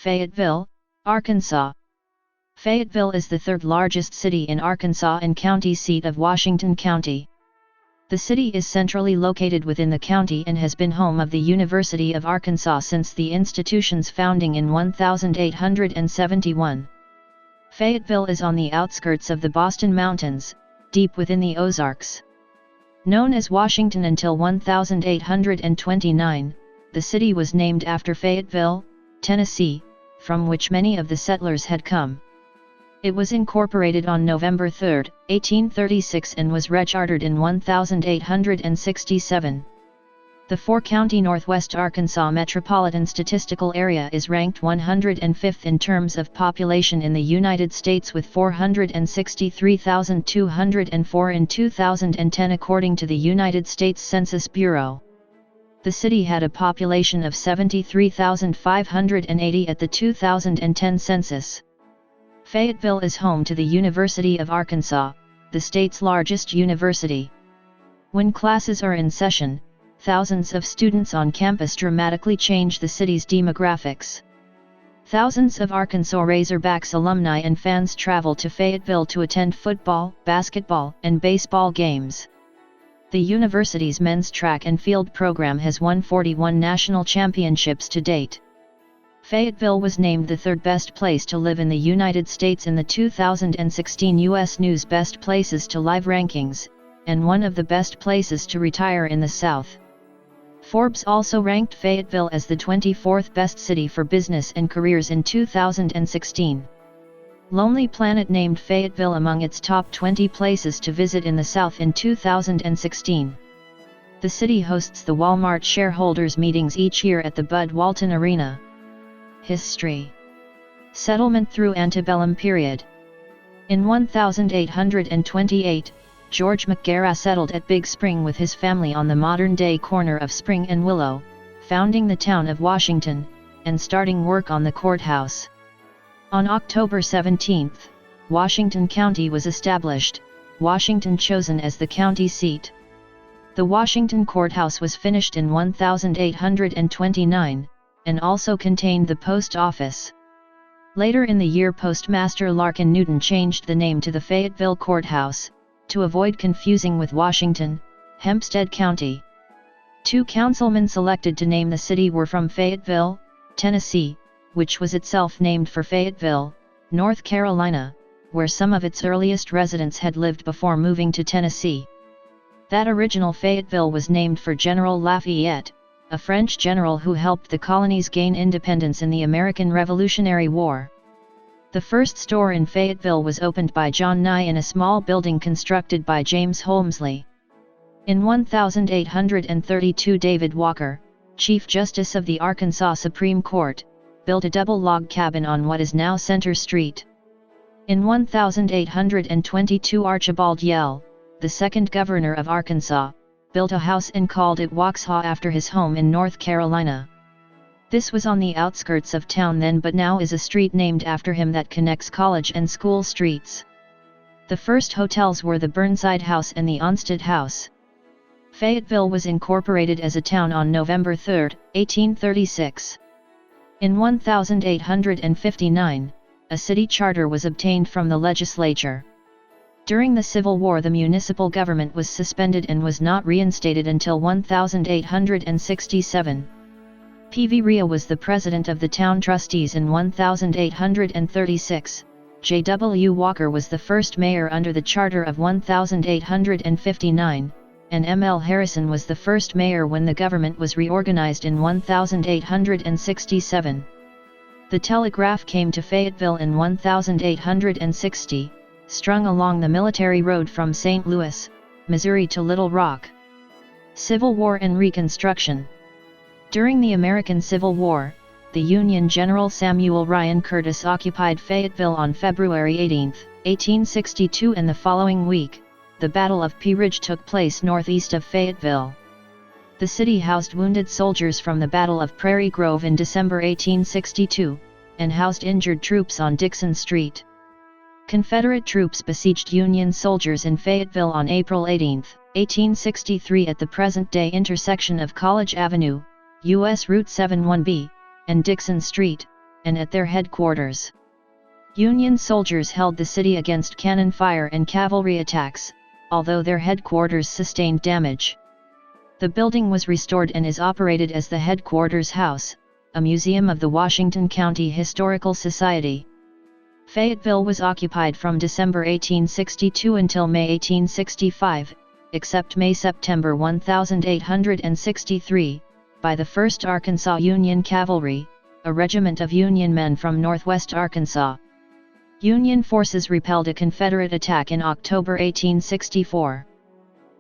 Fayetteville, Arkansas. Fayetteville is the third largest city in Arkansas and county seat of Washington County. The city is centrally located within the county and has been home of the University of Arkansas since the institution's founding in 1871. Fayetteville is on the outskirts of the Boston Mountains, deep within the Ozarks. Known as Washington until 1829, the city was named after Fayetteville, Tennessee, from which many of the settlers had come. It was incorporated on November 3, 1836 and was rechartered in 1867. The four-county Northwest Arkansas Metropolitan Statistical Area is ranked 105th in terms of population in the United States with 463,204 in 2010 according to the United States Census Bureau. The city had a population of 73,580 at the 2010 census. Fayetteville is home to the University of Arkansas, the state's largest university. When classes are in session, thousands of students on campus dramatically change the city's demographics. Thousands of Arkansas Razorbacks alumni and fans travel to Fayetteville to attend football, basketball, and baseball games. The university's men's track and field program has won 41 national championships to date. Fayetteville was named the third best place to live in the United States in the 2016 U.S. News Best Places to Live rankings, and one of the best places to retire in the South. Forbes also ranked Fayetteville as the 24th best city for business and careers in 2016. Lonely Planet named Fayetteville among its top 20 places to visit in the South in 2016. The city hosts the Walmart shareholders meetings each year at the Bud Walton Arena. History. Settlement through antebellum period. In 1828, George McGarrah settled at Big Spring with his family on the modern-day corner of Spring and Willow, founding the town of Washington, and starting work on the courthouse. On October 17, Washington County was established, Washington chosen as the county seat. The Washington Courthouse was finished in 1829, and also contained the post office. Later in the year Postmaster Larkin Newton changed the name to the Fayetteville Courthouse, to avoid confusing with Washington, Hempstead County. Two councilmen selected to name the city were from Fayetteville, Tennessee, which was itself named for Fayetteville, North Carolina, where some of its earliest residents had lived before moving to Tennessee. That original Fayetteville was named for General Lafayette, a French general who helped the colonies gain independence in the American Revolutionary War. The first store in Fayetteville was opened by John Nye in a small building constructed by James Holmesley. In 1832 David Walker, Chief Justice of the Arkansas Supreme Court, built a double log cabin on what is now Center Street. In 1822 Archibald Yell, the second governor of Arkansas, built a house and called it Waxhaw after his home in North Carolina. This was on the outskirts of town then but now is a street named after him that connects College and School streets. The first hotels were the Burnside House and the Onsted House. Fayetteville was incorporated as a town on November 3, 1836. In 1859, a city charter was obtained from the legislature. During the Civil War the municipal government was suspended and was not reinstated until 1867. P.V. Rhea was the president of the town trustees in 1836, J.W. Walker was the first mayor under the charter of 1859, and M.L. Harrison was the first mayor when the government was reorganized in 1867. The telegraph came to Fayetteville in 1860, strung along the military road from St. Louis, Missouri to Little Rock. Civil War and Reconstruction. During the American Civil War, the Union General Samuel Ryan Curtis occupied Fayetteville on February 18, 1862 and the following week, the Battle of Pea Ridge took place northeast of Fayetteville. The city housed wounded soldiers from the Battle of Prairie Grove in December 1862, and housed injured troops on Dixon Street. Confederate troops besieged Union soldiers in Fayetteville on April 18, 1863 at the present-day intersection of College Avenue, U.S. Route 71B, and Dixon Street, and at their headquarters. Union soldiers held the city against cannon fire and cavalry attacks, although their headquarters sustained damage. The building was restored and is operated as the Headquarters House, a museum of the Washington County Historical Society. Fayetteville was occupied from December 1862 until May 1865, except May-September 1863, by the 1st Arkansas Union Cavalry, a regiment of Union men from northwest Arkansas. Union forces repelled a Confederate attack in October 1864.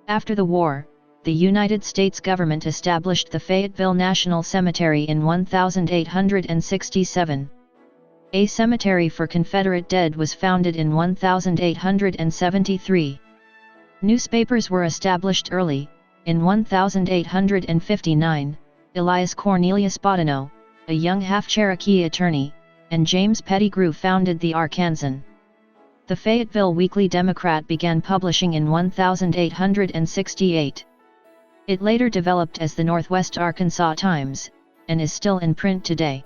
After the war, the United States government established the Fayetteville National Cemetery in 1867. A cemetery for Confederate dead was founded in 1873. Newspapers were established early. In 1859, Elias Cornelius Boudinot, a young half-Cherokee attorney, and James Pettigrew founded the Arkansan. The Fayetteville Weekly Democrat began publishing in 1868. It later developed as the Northwest Arkansas Times, and is still in print today.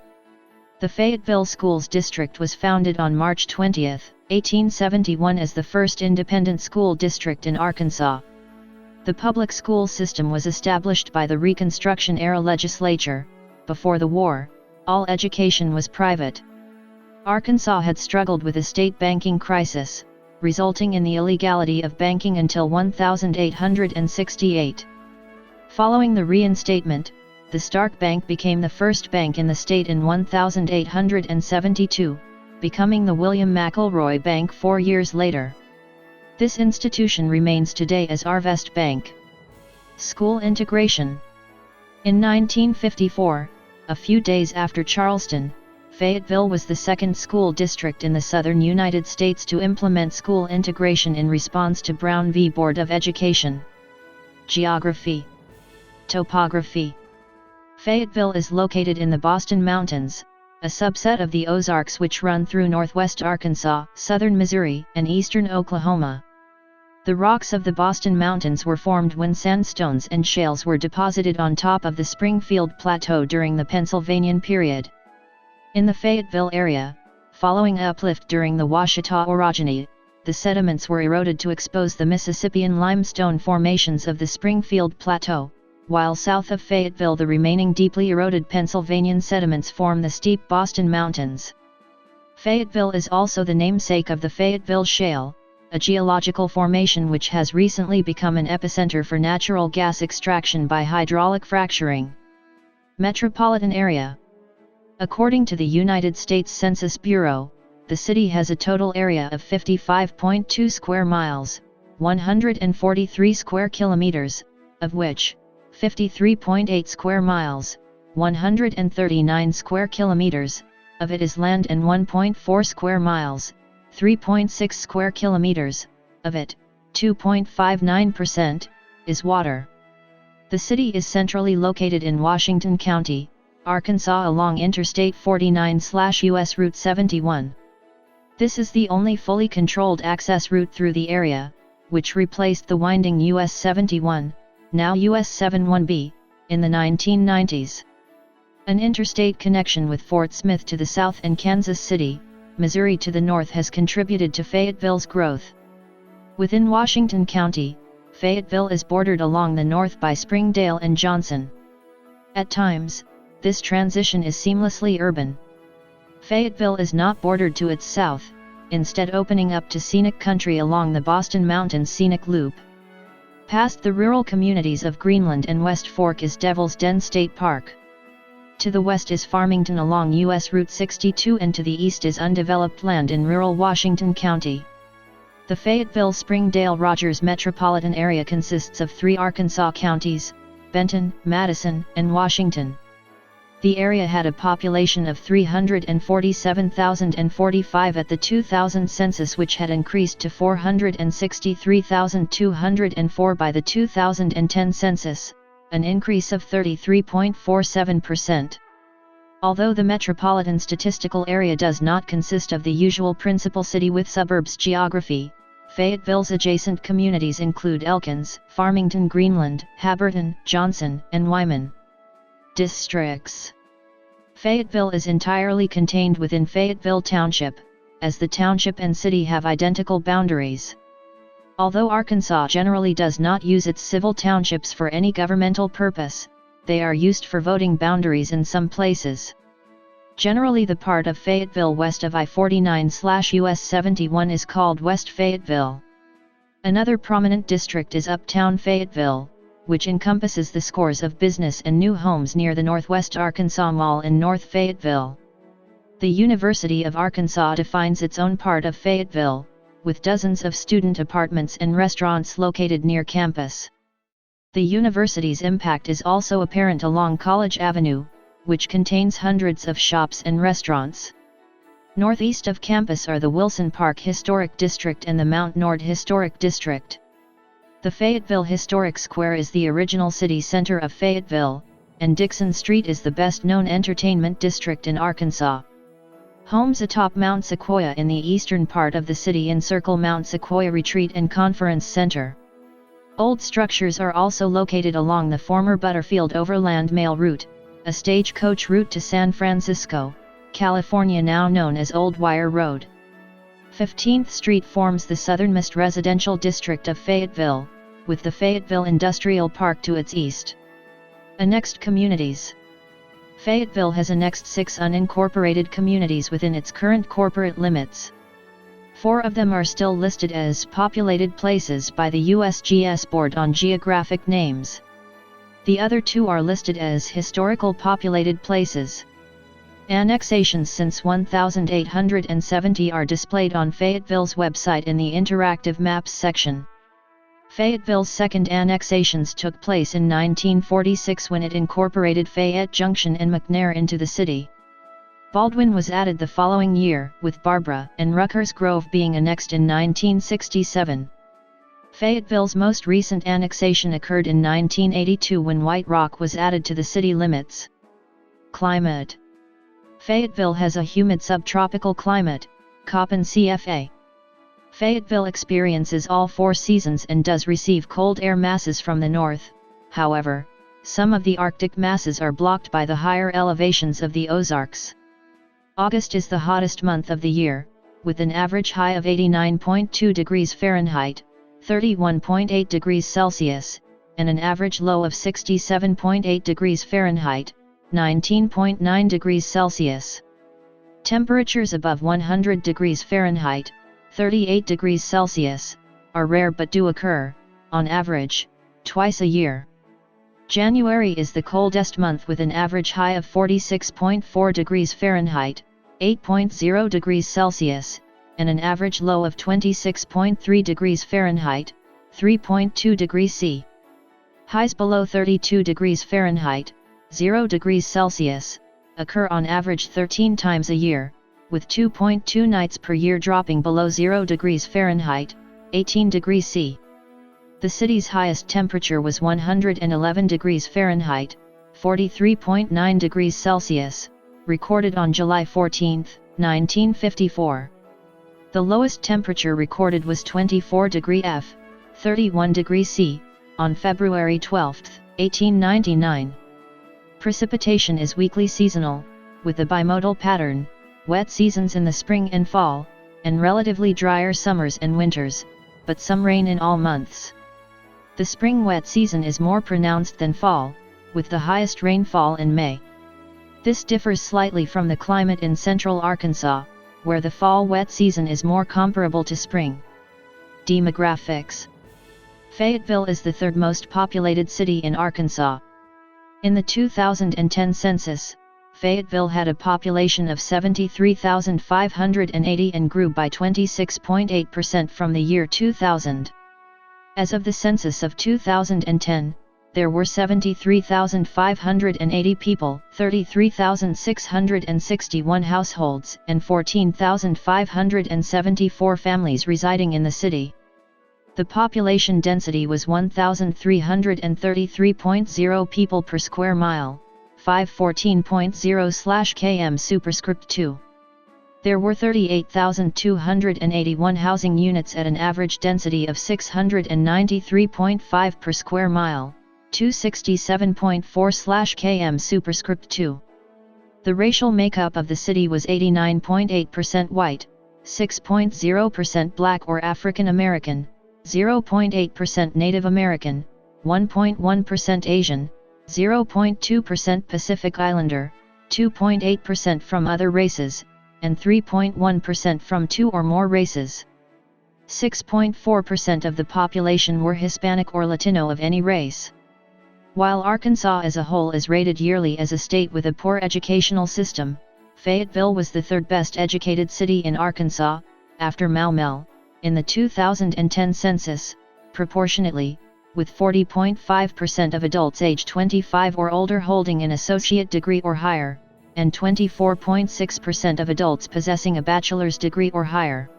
The Fayetteville Schools District was founded on March 20, 1871 as the first independent school district in Arkansas. The public school system was established by the Reconstruction-era legislature. Before the war, all education was private. Arkansas had struggled with a state banking crisis, resulting in the illegality of banking until 1868. Following the reinstatement, the Stark Bank became the first bank in the state in 1872, becoming the William McElroy Bank 4 years later. This institution remains today as Arvest Bank. School integration. In 1954, a few days after Charleston, Fayetteville was the second school district in the southern United States to implement school integration in response to Brown v. Board of Education. Geography. Topography. Fayetteville is located in the Boston Mountains, a subset of the Ozarks which run through northwest Arkansas, southern Missouri, and eastern Oklahoma. The rocks of the Boston Mountains were formed when sandstones and shales were deposited on top of the Springfield Plateau during the Pennsylvanian period. In the Fayetteville area, following uplift during the Ouachita orogeny, the sediments were eroded to expose the Mississippian limestone formations of the Springfield Plateau, while south of Fayetteville the remaining deeply eroded Pennsylvanian sediments form the steep Boston Mountains. Fayetteville is also the namesake of the Fayetteville Shale, a geological formation which has recently become an epicenter for natural gas extraction by hydraulic fracturing. Metropolitan area. According to the United States Census Bureau, the city has a total area of 55.2 square miles, 143 square kilometers, of which 53.8 square miles, 139 square kilometers, of it is land and 1.4 square miles, 3.6 square kilometers, of it, 2.59%, is water. The city is centrally located in Washington County, Arkansas along Interstate 49/US Route 71. This is the only fully controlled access route through the area, which replaced the winding US 71, now US 71B, in the 1990s. An interstate connection with Fort Smith to the south and Kansas City, Missouri to the north has contributed to Fayetteville's growth. Within Washington County, Fayetteville is bordered along the north by Springdale and Johnson. At times, this transition is seamlessly urban. Fayetteville is not bordered to its south, instead opening up to scenic country along the Boston Mountains Scenic Loop. Past the rural communities of Greenland and West Fork is Devil's Den State Park. To the west is Farmington along US Route 62 and to the east is undeveloped land in rural Washington County. The Fayetteville-Springdale-Rogers metropolitan area consists of 3 Arkansas counties, Benton, Madison, and Washington. The area had a population of 347,045 at the 2000 census, which had increased to 463,204 by the 2010 census, an increase of 33.47%. Although the metropolitan statistical area does not consist of the usual principal city with suburbs geography, Fayetteville's adjacent communities include Elkins, Farmington, Greenland, Haberton, Johnson, and Wyman. Districts. Fayetteville is entirely contained within Fayetteville Township, as the township and city have identical boundaries. Although Arkansas generally does not use its civil townships for any governmental purpose, they are used for voting boundaries in some places. Generally, the part of Fayetteville west of I-49/US 71 is called West Fayetteville. Another prominent district is Uptown Fayetteville, which encompasses the scores of business and new homes near the Northwest Arkansas Mall in North Fayetteville. The University of Arkansas defines its own part of Fayetteville, with dozens of student apartments and restaurants located near campus. The university's impact is also apparent along College Avenue, which contains hundreds of shops and restaurants. Northeast of campus are the Wilson Park Historic District and the Mount Nord Historic District. The Fayetteville Historic Square is the original city center of Fayetteville, and Dixon Street is the best-known entertainment district in Arkansas. Homes atop Mount Sequoia in the eastern part of the city encircle Mount Sequoia Retreat and Conference Center. Old structures are also located along the former Butterfield Overland Mail Route, a stagecoach route to San Francisco, California, now known as Old Wire Road. 15th Street forms the southernmost residential district of Fayetteville, with the Fayetteville Industrial Park to its east. Annexed communities. Fayetteville has annexed 6 unincorporated communities within its current corporate limits. 4 of them are still listed as populated places by the USGS Board on Geographic Names. The other 2 are listed as historical populated places. Annexations since 1870 are displayed on Fayetteville's website in the Interactive Maps section. Fayetteville's second annexations took place in 1946 when it incorporated Fayette Junction and McNair into the city. Baldwin was added the following year, with Barbara and Ruckers Grove being annexed in 1967. Fayetteville's most recent annexation occurred in 1982 when White Rock was added to the city limits. Climate. Fayetteville has a humid subtropical climate, Köppen CFA. Fayetteville experiences all 4 seasons and does receive cold air masses from the north. However, some of the Arctic masses are blocked by the higher elevations of the Ozarks. August is the hottest month of the year, with an average high of 89.2 degrees Fahrenheit, 31.8 degrees Celsius, and an average low of 67.8 degrees Fahrenheit, 19.9 degrees Celsius. Temperatures above 100 degrees Fahrenheit, 38 degrees Celsius, are rare but do occur, on average, twice a year. January is the coldest month with an average high of 46.4 degrees Fahrenheit, 8.0 degrees Celsius, and an average low of 26.3 degrees Fahrenheit, 3.2 degrees C. Highs below 32 degrees Fahrenheit, 0 degrees Celsius, occur on average 13 times a year, with 2.2 nights per year dropping below 0 degrees Fahrenheit, 18 degrees C. The city's highest temperature was 111 degrees Fahrenheit, 43.9 degrees Celsius, recorded on July 14, 1954. The lowest temperature recorded was 24 degrees F, 31 degrees C, on February 12, 1899. Precipitation is weekly seasonal, with a bimodal pattern, wet seasons in the spring and fall, and relatively drier summers and winters, but some rain in all months. The spring wet season is more pronounced than fall, with the highest rainfall in May. This differs slightly from the climate in central Arkansas, where the fall wet season is more comparable to spring. Demographics. Fayetteville is the 3rd most populated city in Arkansas. In the 2010 census, Fayetteville had a population of 73,580 and grew by 26.8% from the year 2000. As of the census of 2010, there were 73,580 people, 33,661 households, and 14,574 families residing in the city. The population density was 1,333.0 people per square mile, 514.0/km superscript 2. There were 38,281 housing units at an average density of 693.5 per square mile, 267.4/km superscript 2. The racial makeup of the city was 89.8% white, 6.0% Black or African American, 0.8% Native American, 1.1% Asian, 0.2% Pacific Islander, 2.8% from other races, and 3.1% from two or more races. 6.4% of the population were Hispanic or Latino of any race. While Arkansas as a whole is rated yearly as a state with a poor educational system, Fayetteville was the third best educated city in Arkansas, after Maumelle, in the 2010 census, proportionately, with 40.5% of adults age 25 or older holding an associate degree or higher, and 24.6% of adults possessing a bachelor's degree or higher.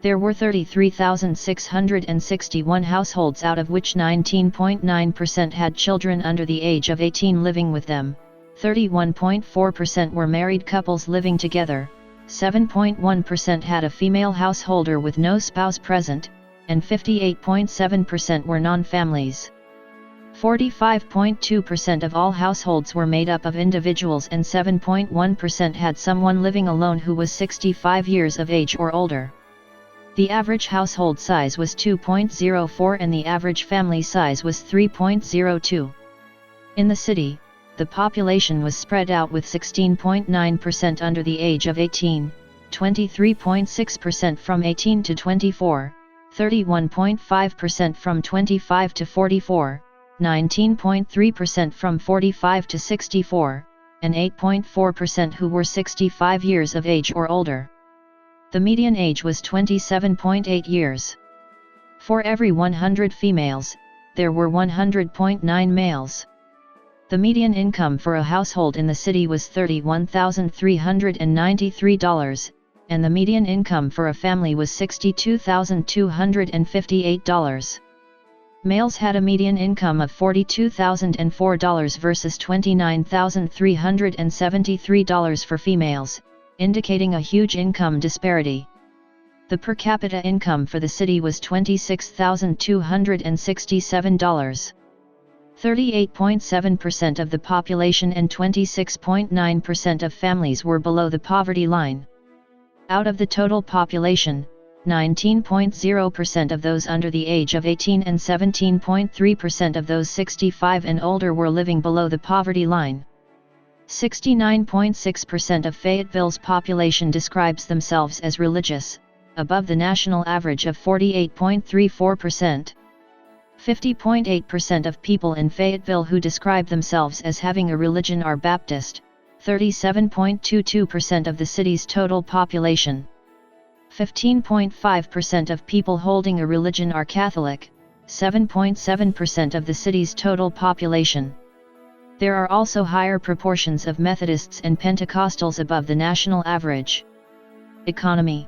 There were 33,661 households, out of which 19.9% had children under the age of 18 living with them, 31.4% were married couples living together, 7.1% had a female householder with no spouse present, and 58.7% were non-families. 45.2% of all households were made up of individuals, and 7.1% had someone living alone who was 65 years of age or older. The average household size was 2.04 and the average family size was 3.02. In the city, the population was spread out with 16.9% under the age of 18, 23.6% from 18 to 24, 31.5% from 25 to 44, 19.3% from 45 to 64, and 8.4% who were 65 years of age or older. The median age was 27.8 years. For every 100 females, there were 100.9 males. The median income for a household in the city was $31,393, and the median income for a family was $62,258. Males had a median income of $42,004 versus $29,373 for females, indicating a huge income disparity. The per capita income for the city was $26,267. 38.7% of the population and 26.9% of families were below the poverty line. Out of the total population, 19.0% of those under the age of 18 and 17.3% of those 65 and older were living below the poverty line. 69.6% of Fayetteville's population describes themselves as religious, above the national average of 48.34%. 50.8% of people in Fayetteville who describe themselves as having a religion are Baptist, 37.22% of the city's total population. 15.5% of people holding a religion are Catholic, 7.7% of the city's total population. There are also higher proportions of Methodists and Pentecostals above the national average. Economy.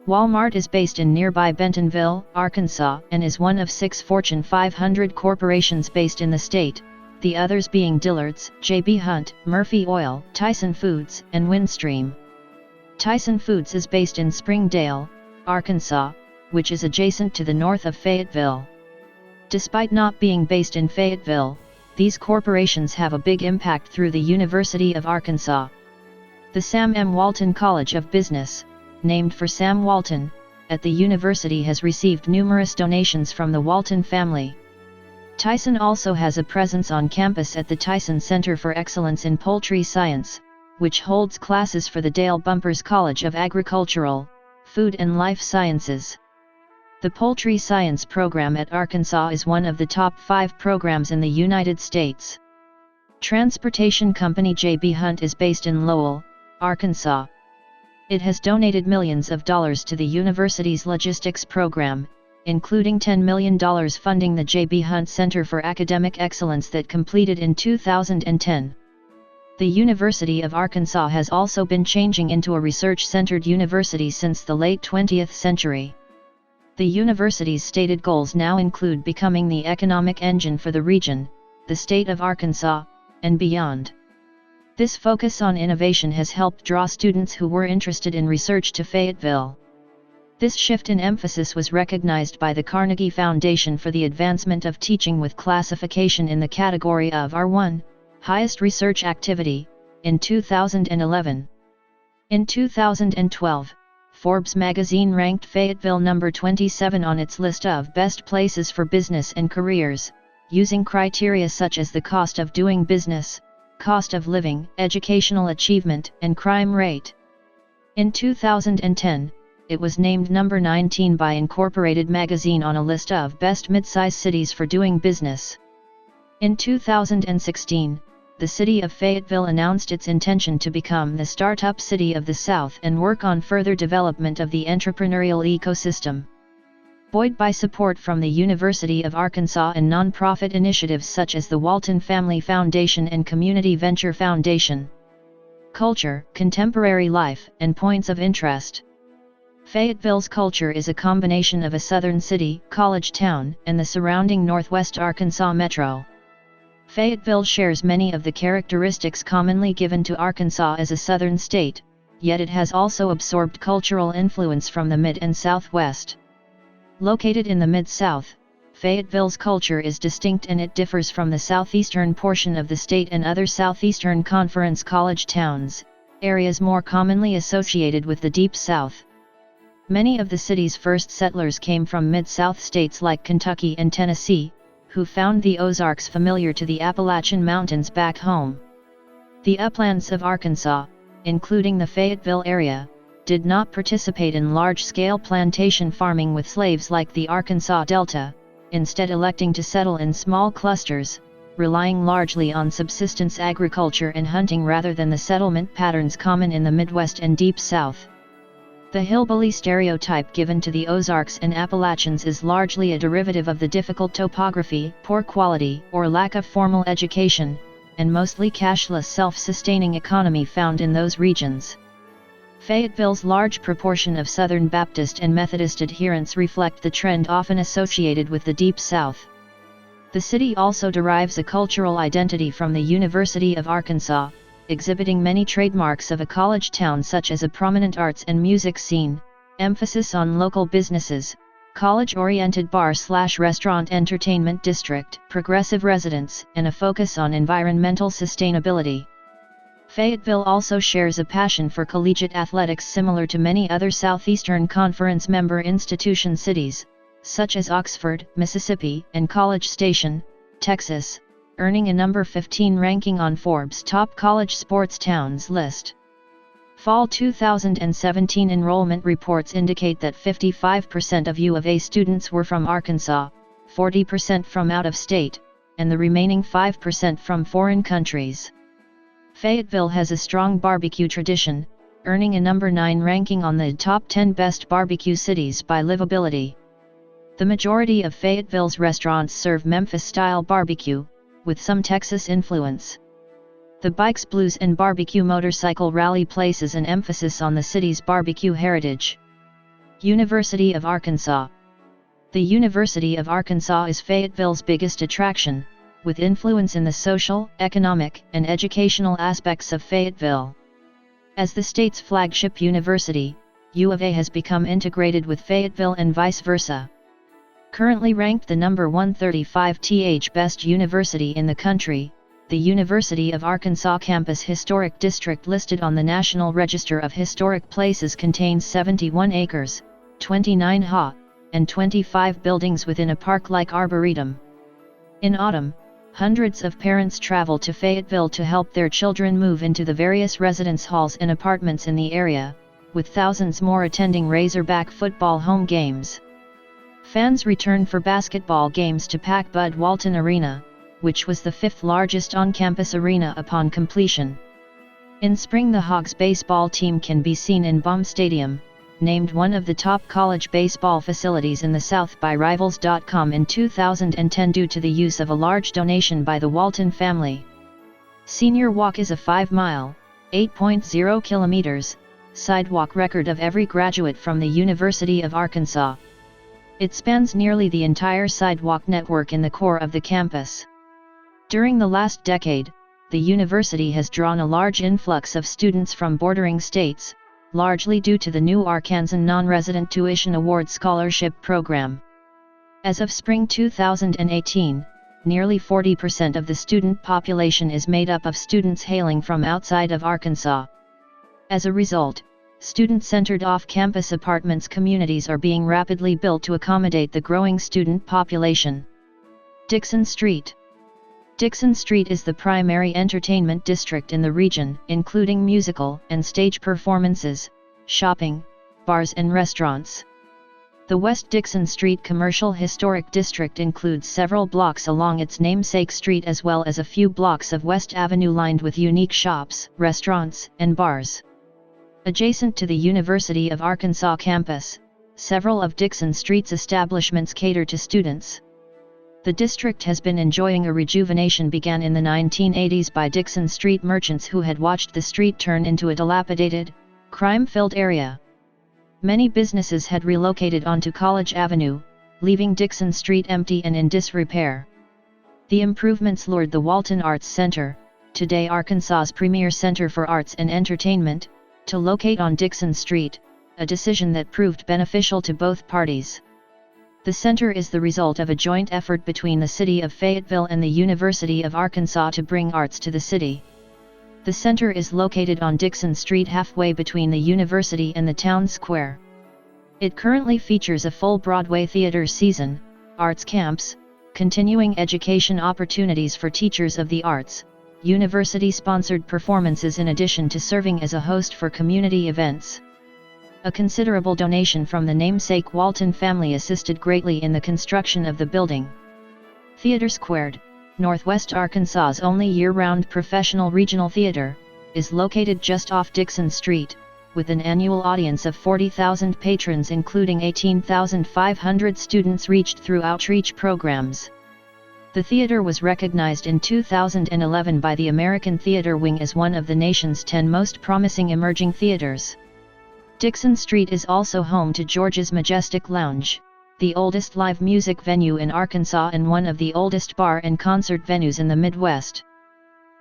Walmart is based in nearby Bentonville, Arkansas, and is one of 6 Fortune 500 corporations based in the state, the others being Dillard's, J.B. Hunt, Murphy Oil, Tyson Foods, and Windstream. Tyson Foods is based in Springdale, Arkansas, which is adjacent to the north of Fayetteville. Despite not being based in Fayetteville, these corporations have a big impact through the University of Arkansas. The Sam M. Walton College of Business, named for Sam Walton, at the university has received numerous donations from the Walton family. Tyson also has a presence on campus at the Tyson Center for Excellence in Poultry Science, which holds classes for the Dale Bumpers College of Agricultural, Food and Life Sciences. The Poultry Science program at Arkansas is one of the top 5 programs in the United States. Transportation company J.B. Hunt is based in Lowell, Arkansas. It has donated millions of dollars to the university's logistics program, including $10 million funding the J.B. Hunt Center for Academic Excellence that completed in 2010. The University of Arkansas has also been changing into a research-centered university since the late 20th century. The university's stated goals now include becoming the economic engine for the region, the state of Arkansas, and beyond. This focus on innovation has helped draw students who were interested in research to Fayetteville. This shift in emphasis was recognized by the Carnegie Foundation for the Advancement of Teaching with classification in the category of R1, Highest Research Activity, in 2011. In 2012, Forbes magazine ranked Fayetteville number 27 on its list of best places for business and careers, using criteria such as the cost of doing business, cost of living, educational achievement, and crime rate. In 2010, it was named number 19 by Incorporated magazine on a list of best mid-size cities for doing business. In 2016, the city of Fayetteville announced its intention to become the startup city of the South and work on further development of the entrepreneurial ecosystem. Buoyed by support from the University of Arkansas and nonprofit initiatives such as the Walton Family Foundation and Community Venture Foundation. Culture, contemporary life, and points of interest. Fayetteville's culture is a combination of a southern city, college town, and the surrounding northwest Arkansas metro. Fayetteville shares many of the characteristics commonly given to Arkansas as a southern state, yet it has also absorbed cultural influence from the Mid and Southwest. Located in the Mid-South, Fayetteville's culture is distinct and it differs from the southeastern portion of the state and other Southeastern Conference college towns, areas more commonly associated with the Deep South. Many of the city's first settlers came from Mid-South states like Kentucky and Tennessee, who found the Ozarks familiar to the Appalachian Mountains back home. The uplands of Arkansas, including the Fayetteville area, did not participate in large-scale plantation farming with slaves like the Arkansas Delta, instead electing to settle in small clusters, relying largely on subsistence agriculture and hunting rather than the settlement patterns common in the Midwest and Deep South. The hillbilly stereotype given to the Ozarks and Appalachians is largely a derivative of the difficult topography, poor quality or lack of formal education, and mostly cashless self-sustaining economy found in those regions. Fayetteville's large proportion of Southern Baptist and Methodist adherents reflect the trend often associated with the Deep South. The city also derives a cultural identity from the University of Arkansas, exhibiting many trademarks of a college town such as a prominent arts and music scene, emphasis on local businesses, college-oriented bar/restaurant entertainment district, progressive residents, and a focus on environmental sustainability. Fayetteville also shares a passion for collegiate athletics similar to many other Southeastern Conference member institution cities, such as Oxford, Mississippi, and College Station, Texas, earning a number 15 ranking on Forbes' top college sports towns list. Fall 2017 enrollment reports indicate that 55% of U of A students were from Arkansas, 40% from out of state, and the remaining 5% from foreign countries. Fayetteville has a strong barbecue tradition, earning a number 9 ranking on the top 10 best barbecue cities by livability. The majority of Fayetteville's restaurants serve Memphis-style barbecue, with some Texas influence. The Bikes Blues and Barbecue Motorcycle Rally places an emphasis on the city's barbecue heritage. University of Arkansas. The University of Arkansas is Fayetteville's biggest attraction, with influence in the social, economic, and educational aspects of Fayetteville. As the state's flagship university, U of A has become integrated with Fayetteville and vice versa. Currently ranked the number 135th best university in the country, the University of Arkansas Campus Historic District listed on the National Register of Historic Places contains 71 acres, 29 ha, and 25 buildings within a park-like arboretum. In autumn, hundreds of parents travel to Fayetteville to help their children move into the various residence halls and apartments in the area, with thousands more attending Razorback football home games. Fans return for basketball games to pack Bud Walton Arena, which was the 5th largest on-campus arena upon completion. In spring, the Hogs baseball team can be seen in Baum Stadium, named one of the top college baseball facilities in the South by Rivals.com in 2010 due to the use of a large donation by the Walton family. Senior Walk is a 5-mile, 8.0 kilometers, sidewalk record of every graduate from the University of Arkansas. It spans nearly the entire sidewalk network in the core of the campus. During the last decade, the university has drawn a large influx of students from bordering states, largely due to the new Arkansan Non-Resident Tuition Award Scholarship Program. As of spring 2018, nearly 40% of the student population is made up of students hailing from outside of Arkansas. As a result, student-centered off-campus apartments communities are being rapidly built to accommodate the growing student population. Dixon Street. Dixon Street is the primary entertainment district in the region, including musical and stage performances, shopping, bars and restaurants. The West Dixon Street Commercial Historic District includes several blocks along its namesake street as well as a few blocks of West Avenue lined with unique shops, restaurants, and bars. Adjacent to the University of Arkansas campus, several of Dixon Street's establishments cater to students. The district has been enjoying a rejuvenation began in the 1980s by Dixon Street merchants who had watched the street turn into a dilapidated, crime-filled area. Many businesses had relocated onto College Avenue, leaving Dixon Street empty and in disrepair. The improvements lured the Walton Arts Center, today Arkansas's premier center for arts and entertainment, to locate on Dixon Street, a decision that proved beneficial to both parties. The center is the result of a joint effort between the city of Fayetteville and the University of Arkansas to bring arts to the city. The center is located on Dixon Street halfway between the university and the town square. It currently features a full Broadway theater season, arts camps, continuing education opportunities for teachers of the arts, university-sponsored performances in addition to serving as a host for community events. A considerable donation from the namesake Walton family assisted greatly in the construction of the building. Theater Squared, Northwest Arkansas's only year-round professional regional theater, is located just off Dixon Street, with an annual audience of 40,000 patrons including 18,500 students reached through outreach programs. The theater was recognized in 2011 by the American Theater Wing as one of the nation's 10 most promising emerging theaters. Dixon Street is also home to George's Majestic Lounge, the oldest live music venue in Arkansas and one of the oldest bar and concert venues in the Midwest.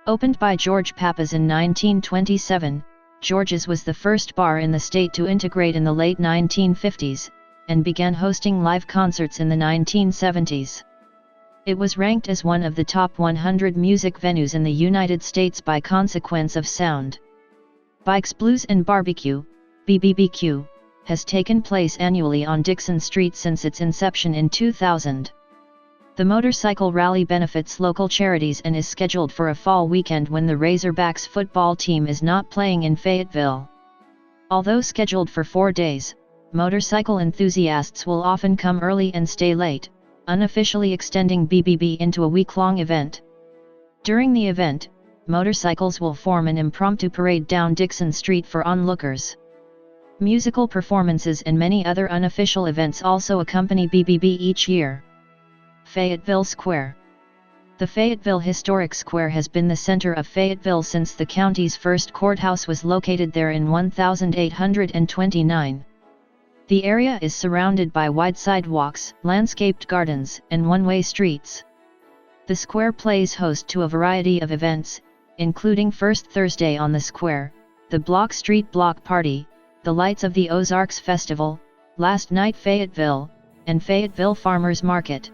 Opened by George Pappas in 1927, George's was the first bar in the state to integrate in the late 1950s, and began hosting live concerts in the 1970s. It was ranked as one of the top 100 music venues in the United States by Consequence of Sound. Bikes Blues and Barbecue, BBBQ, has taken place annually on Dixon Street since its inception in 2000. The motorcycle rally benefits local charities and is scheduled for a fall weekend when the Razorbacks football team is not playing in Fayetteville. Although scheduled for 4 days, motorcycle enthusiasts will often come early and stay late, unofficially extending BBB into a week-long event. During the event, motorcycles will form an impromptu parade down Dixon Street for onlookers. Musical performances and many other unofficial events also accompany BBB each year. Fayetteville Square. The Fayetteville Historic Square has been the center of Fayetteville since the county's first courthouse was located there in 1829. The area is surrounded by wide sidewalks, landscaped gardens, and one-way streets. The square plays host to a variety of events, including First Thursday on the Square, the Block Street Block Party, the Lights of the Ozarks Festival, Last Night Fayetteville, and Fayetteville Farmers Market.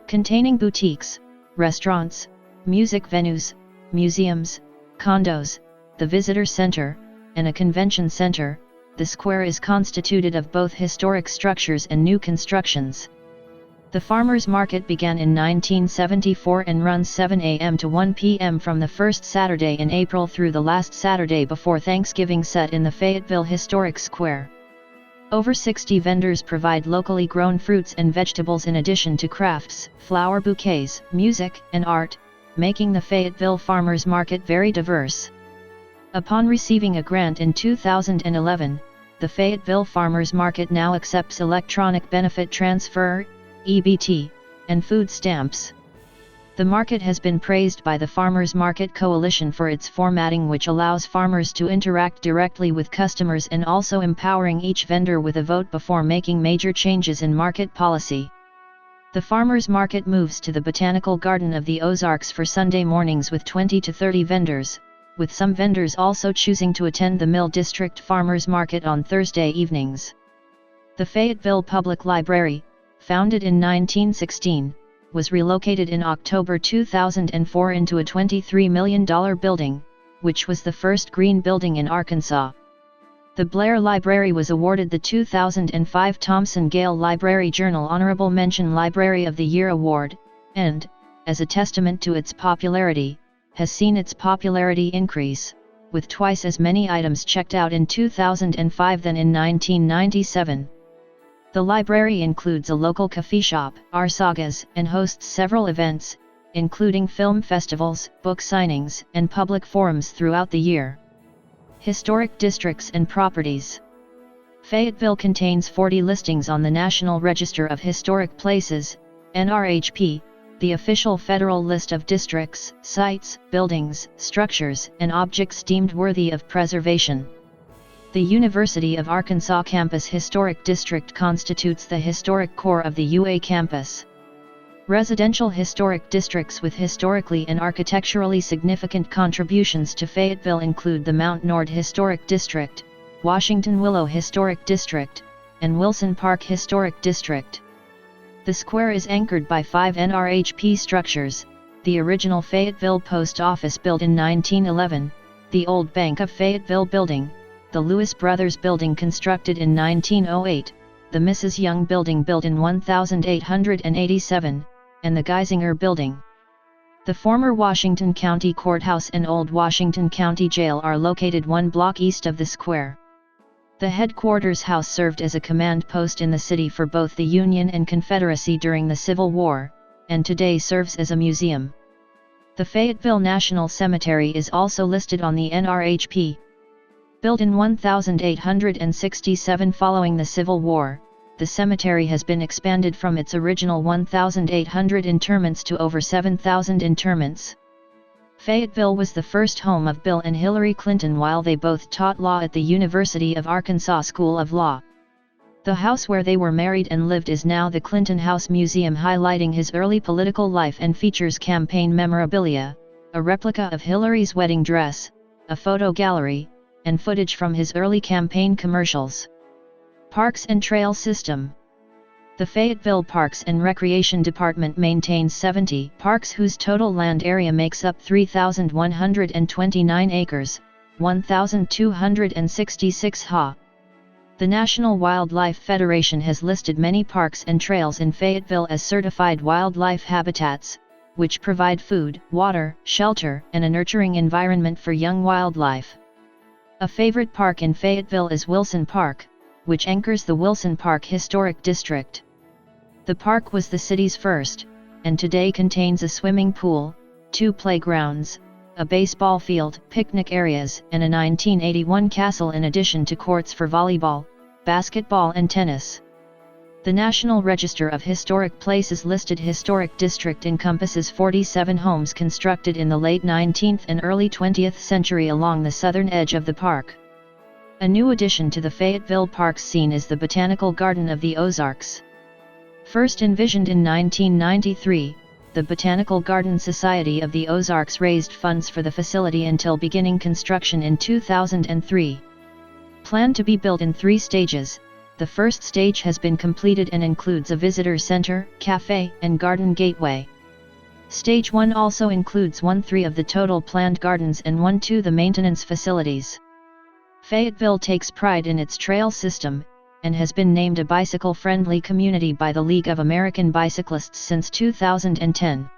Containing boutiques, restaurants, music venues, museums, condos, the visitor center, and a convention center, the square is constituted of both historic structures and new constructions. The Farmers Market began in 1974 and runs 7 a.m. to 1 p.m. from the first Saturday in April through the last Saturday before Thanksgiving set in the Fayetteville Historic Square. Over 60 vendors provide locally grown fruits and vegetables in addition to crafts, flower bouquets, music, and art, making the Fayetteville Farmers Market very diverse. Upon receiving a grant in 2011, the Fayetteville Farmers Market now accepts electronic benefit transfer, EBT, and food stamps. The market has been praised by the Farmers Market Coalition for its formatting, which allows farmers to interact directly with customers and also empowering each vendor with a vote before making major changes in market policy. The Farmers Market moves to the Botanical Garden of the Ozarks for Sunday mornings with 20 to 30 vendors, with some vendors also choosing to attend the Mill District Farmers Market on Thursday evenings. The Fayetteville Public Library, founded in 1916, was relocated in October 2004 into a $23 million building, which was the first green building in Arkansas. The Blair Library was awarded the 2005 Thomson-Gale Library Journal Honorable Mention Library of the Year Award, and, as a testament to its popularity, has seen its popularity increase, with twice as many items checked out in 2005 than in 1997. The library includes a local coffee shop, Arsagas, and hosts several events, including film festivals, book signings, and public forums throughout the year. Historic districts and properties. Fayetteville contains 40 listings on the National Register of Historic Places, NRHP, the official federal list of districts, sites, buildings, structures, and objects deemed worthy of preservation. The University of Arkansas Campus Historic District constitutes the historic core of the UA campus. Residential historic districts with historically and architecturally significant contributions to Fayetteville include the Mount Nord Historic District, Washington Willow Historic District, and Wilson Park Historic District. The square is anchored by 5 NRHP structures: the original Fayetteville Post Office built in 1911, the Old Bank of Fayetteville Building, the Lewis Brothers Building constructed in 1908, the Mrs. Young Building built in 1887, and the Geisinger Building. The former Washington County Courthouse and Old Washington County Jail are located 1 block east of the square. The headquarters house served as a command post in the city for both the Union and Confederacy during the Civil War, and today serves as a museum. The Fayetteville National Cemetery is also listed on the NRHP. Built in 1867 following the Civil War, the cemetery has been expanded from its original 1,800 interments to over 7,000 interments. Fayetteville was the first home of Bill and Hillary Clinton while they both taught law at the University of Arkansas School of Law. The house where they were married and lived is now the Clinton House Museum, highlighting his early political life, and features campaign memorabilia, a replica of Hillary's wedding dress, a photo gallery, and footage from his early campaign commercials. Parks and Trail System. The Fayetteville Parks and Recreation Department maintains 70 parks whose total land area makes up 3,129 acres, 1,266 ha. The National Wildlife Federation has listed many parks and trails in Fayetteville as certified wildlife habitats, which provide food, water, shelter, and a nurturing environment for young wildlife. A favorite park in Fayetteville is Wilson Park, which anchors the Wilson Park Historic District. The park was the city's first, and today contains a swimming pool, 2 playgrounds, a baseball field, picnic areas, and a 1981 castle in addition to courts for volleyball, basketball and tennis. The National Register of Historic Places listed historic district encompasses 47 homes constructed in the late 19th and early 20th century along the southern edge of the park. A new addition to the Fayetteville Parks scene is the Botanical Garden of the Ozarks. First envisioned in 1993, the Botanical Garden Society of the Ozarks raised funds for the facility until beginning construction in 2003. Planned to be built in 3 stages, the first stage has been completed and includes a visitor center, cafe, and garden gateway. Stage 1 also includes 1/3 of the total planned gardens and 1/2 the maintenance facilities. Fayetteville takes pride in its trail system, and has been named a bicycle-friendly community by the League of American Bicyclists since 2010.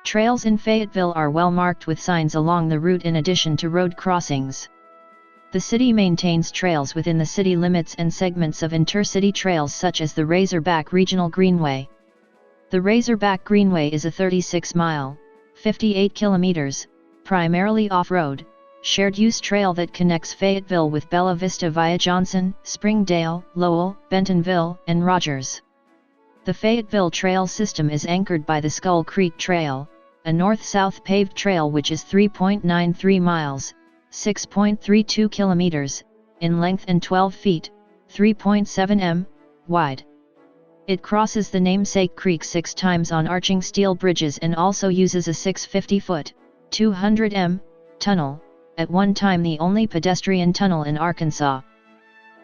Trails in Fayetteville are well marked with signs along the route in addition to road crossings. The city maintains trails within the city limits and segments of intercity trails such as the Razorback Regional Greenway. The Razorback Greenway is a 36-mile, 58 kilometers, primarily off-road, shared-use trail that connects Fayetteville with Bella Vista via Johnson, Springdale, Lowell, Bentonville, and Rogers. The Fayetteville Trail system is anchored by the Skull Creek Trail, a north-south paved trail which is 3.93 miles, 6.32 kilometers, in length and 12 feet, 3.7 m, wide. It crosses the namesake creek 6 times on arching steel bridges and also uses a 650-foot, 200 m, tunnel, at one time the only pedestrian tunnel in Arkansas.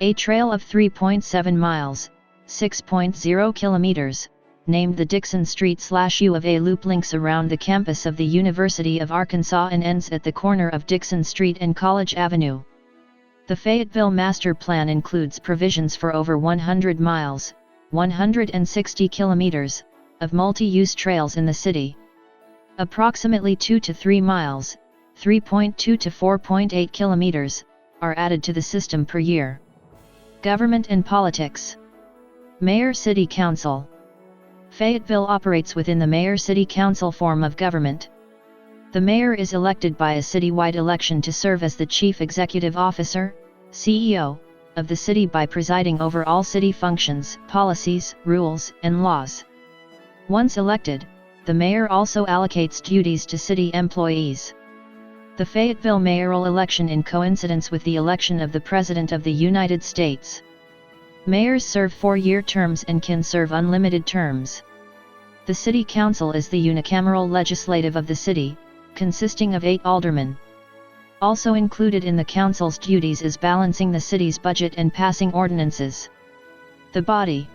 A trail of 3.7 miles, 6.0 kilometers, named the Dixon Street/U of A loop, links around the campus of the University of Arkansas and ends at the corner of Dixon Street and College Avenue. The Fayetteville Master Plan includes provisions for over 100 miles, 160 kilometers, of multi-use trails in the city. Approximately 2 to 3 miles, 3.2 to 4.8 kilometers, are added to the system per year. Government and politics. Mayor City Council. Fayetteville operates within the Mayor-City Council form of government. The mayor is elected by a citywide election to serve as the chief executive officer, CEO, of the city by presiding over all city functions, policies, rules, and laws. Once elected, the mayor also allocates duties to city employees. The Fayetteville mayoral election in coincidence with the election of the President of the United States. Mayors serve 4-year terms and can serve unlimited terms. The City Council is the unicameral legislative of the city, consisting of 8 aldermen. Also included in the council's duties is balancing the city's budget and passing ordinances. The body.